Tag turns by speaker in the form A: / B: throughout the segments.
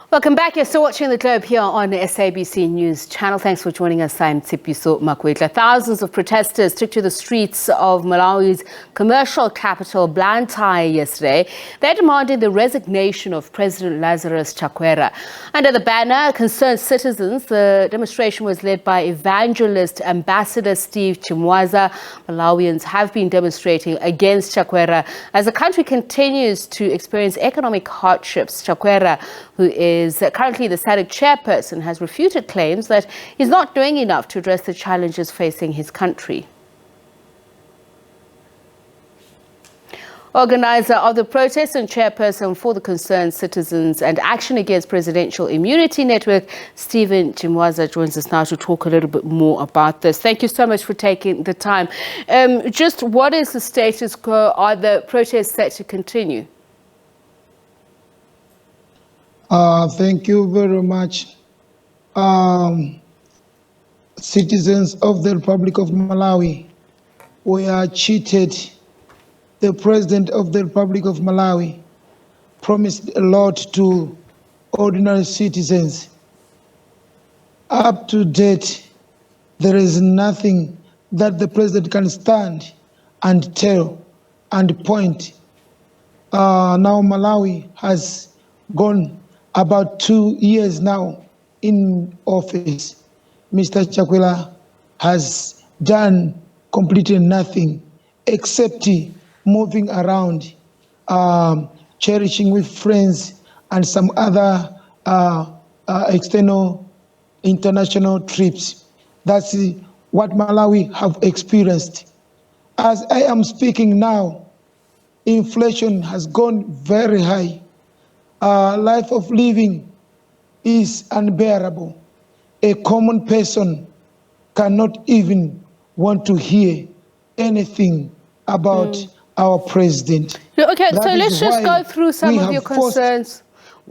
A: Welcome back. You're still watching The Globe here on the SABC News channel. Thanks for joining us. I'm Tsipiso Makwetla. Thousands of protesters took to the streets of Malawi's commercial capital, Blantyre, yesterday. They demanded the resignation of President Lazarus Chakwera. Under the banner, Concerned Citizens, the demonstration was led by evangelist Ambassador Steve Chimwaza. Malawians have been demonstrating against Chakwera as the country continues to experience economic hardships. Chakwera, who is currently the SADC chairperson, has refuted claims that he's not doing enough to address the challenges facing his country. Organizer of the protest and chairperson for the Concerned Citizens and Action Against Presidential Immunity Network, Stephen Chimwaza, joins us now to talk a little bit more about this. Thank you so much for taking the time. Just what is the status quo? Are the protests set to continue?
B: Thank you very much. Citizens of the Republic of Malawi, we are cheated. The President of the Republic of Malawi promised a lot to ordinary citizens. Up to date, there is nothing that the President can stand and tell and point. Now Malawi has gone about 2 years now in office. Mr. Chakwera has done completely nothing except moving around, cherishing with friends and some other external international trips. That's what Malawi have experienced. As I am speaking now, inflation has gone very high. Life of living is unbearable. A common person cannot even want to hear anything about our president.
A: Okay, so let's just go through some of your concerns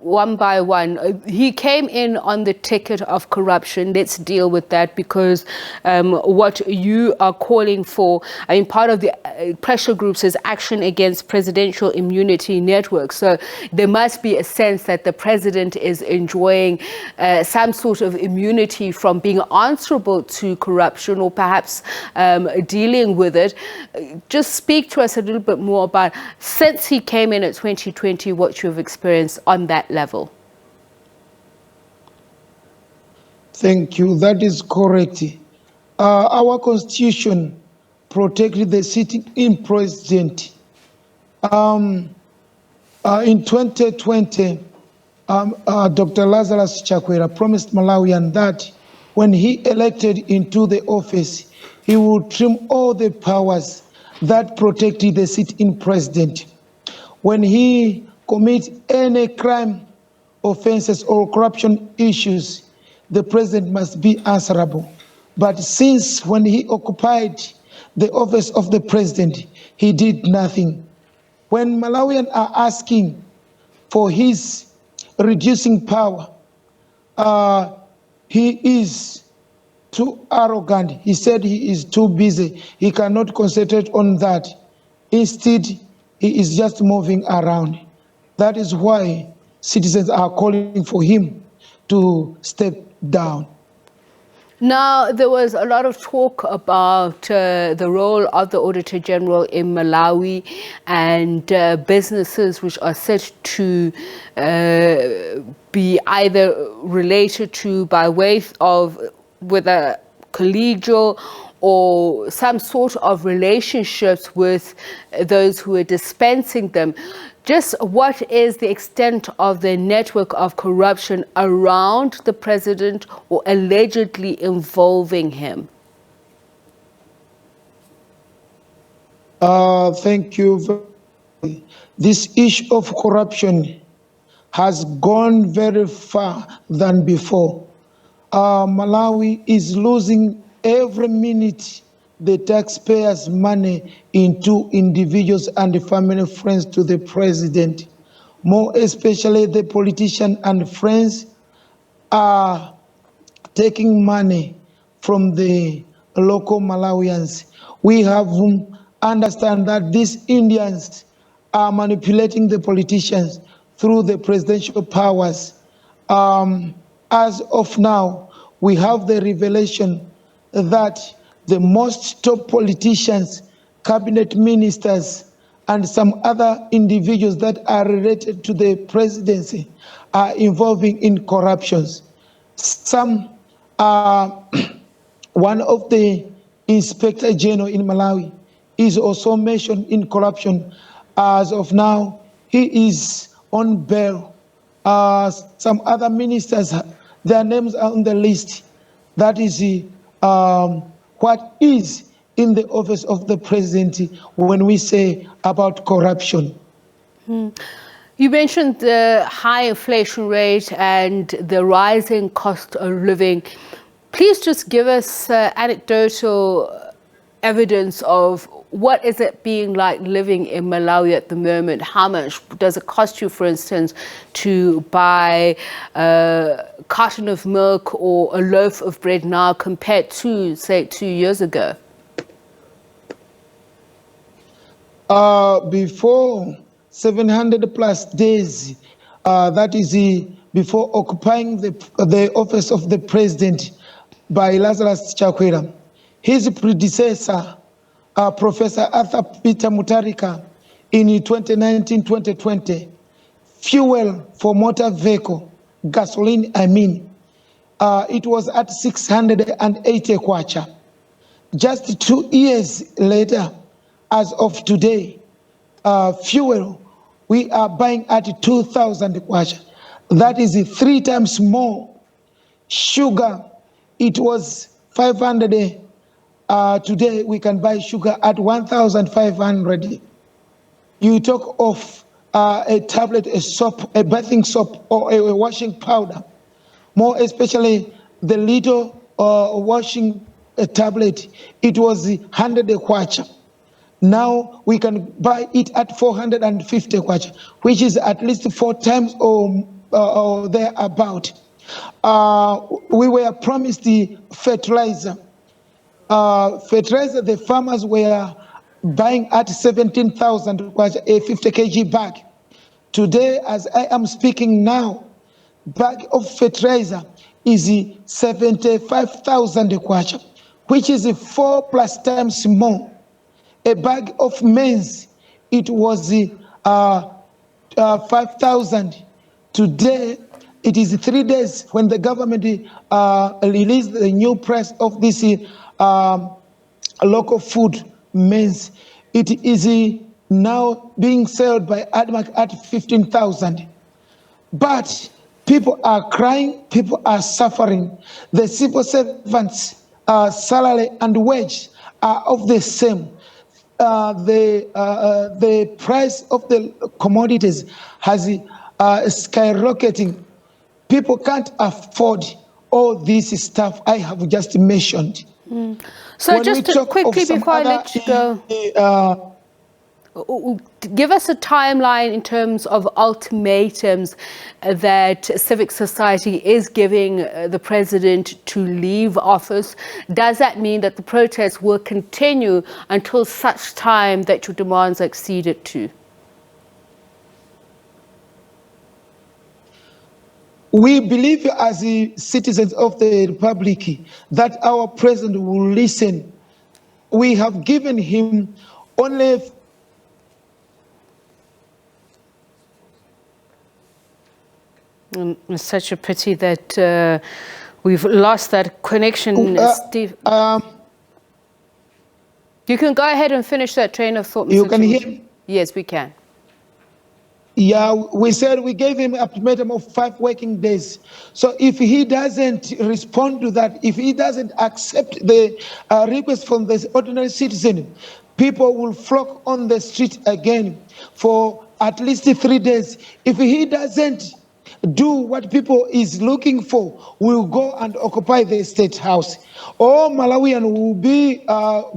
A: one by one. He came in on the ticket of corruption. Let's deal with that, because what you are calling for, I mean, part of the pressure groups is Action Against Presidential Immunity Network. So there must be a sense that the president is enjoying some sort of immunity from being answerable to corruption, or perhaps dealing with it. Just speak to us a little bit more about, since he came in at 2020, what you've experienced on that level.
B: Thank you. That is correct. Our constitution protected the sitting-in president. In 2020, Dr. Lazarus Chakwera promised Malawian that when he elected into the office, he would trim all the powers that protected the sitting president. When he commit any crime, offenses, or corruption issues, the president must be answerable. But since when he occupied the office of the president, he did nothing. When Malawians are asking for his reducing power, he is too arrogant. He said he is too busy. He cannot concentrate on that. Instead, he is just moving around. That is why citizens are calling for him to step down.
A: Now, there was a lot of talk about the role of the Auditor General in Malawi and businesses which are said to be either related to by way of whether collegial or some sort of relationships with those who are dispensing them. Just what is the extent of the network of corruption around the president or allegedly involving him?
B: Thank you. This issue of corruption has gone very far than before. Malawi is losing every minute the taxpayers' money into individuals and family friends to the president. More especially the politicians and friends are taking money from the local Malawians. We have understand that these Indians are manipulating the politicians through the presidential powers As of now, we have the revelation that the most top politicians, cabinet ministers, and some other individuals that are related to the presidency are involving in corruptions. Some are one of the inspector general in Malawi is also mentioned in corruption. As of now, he is on bail. Some other ministers, their names are on the list. That is what is in the office of the president when we say about corruption.
A: You mentioned the high inflation rate and the rising cost of living. Please just give us anecdotal evidence of what is it being like living in Malawi at the moment? How much does it cost you, for instance, to buy a carton of milk or a loaf of bread now compared to, say, 2 years ago?
B: Before 700 plus days, that is before occupying the office of the president by Lazarus Chakwera, his predecessor, Professor Arthur Peter Mutharika, in 2019-2020, fuel for motor vehicle, gasoline, it was at 680 kwacha. Just 2 years later, as of today, fuel, we are buying at 2,000 kwacha. That is 3 times more. Sugar, it was 500. Today we can buy sugar at 1,500. You talk of a tablet, a soap, a bathing soap, or a washing powder. More especially the little washing tablet, it was 100 kwacha. Now we can buy it at 450 kwacha, which is at least 4 times or thereabout. We were promised the fertilizer. Fertilizer, the farmers were buying at 17,000 kwacha, a 50 kg bag. Today, as I am speaking now, bag of fertilizer is 75,000 kwacha, which is 4+ times more. A bag of maize, it was 5,000. Today, it is 3 days when the government released the new price of this local food maize. It is now being sold by ADMAC at 15,000. But people are crying, people are suffering. The civil servants' salary and wage are of the same. The price of the commodities has skyrocketing. People can't afford all this stuff I have just mentioned.
A: So just quickly before I let you go, give us a timeline in terms of ultimatums that civic society is giving the president to leave office. Does that mean that the protests will continue until such time that your demands are acceded to?
B: We believe as the citizens of the Republic that our president will listen. We have given him only
A: It's such a pity that we've lost that connection, Steve. You can go ahead and finish that train of thought, Mr.
B: You can hear me?
A: Yes, we can.
B: Yeah, we said we gave him an ultimatum of 5 working days. So if he doesn't respond to that, if he doesn't accept the request from the ordinary citizen, people will flock on the street again for at least 3 days. If he doesn't do what people is looking for, we'll go and occupy the state house. All Malawian will be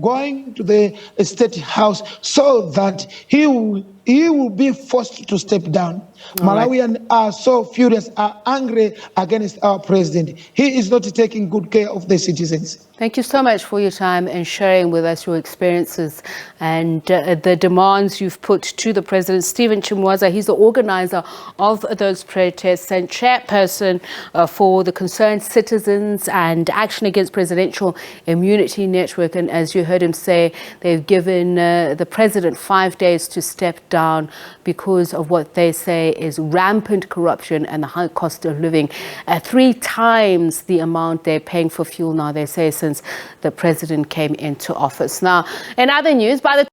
B: going to the state house so that he will be forced to step down. Malawians are so furious, are angry against our president. He is not taking good care of the citizens.
A: Thank you so much for your time and sharing with us your experiences and the demands you've put to the president. Stephen Chimwaza, he's the organizer of those protests and chairperson for the Concerned Citizens and Action Against Presidential Immunity Network. And as you heard him say, they've given the president 5 days to step down because of what they say is rampant corruption and the high cost of living. 3 times the amount they're paying for fuel now, they say, since the president came into office. Now, in other news, by the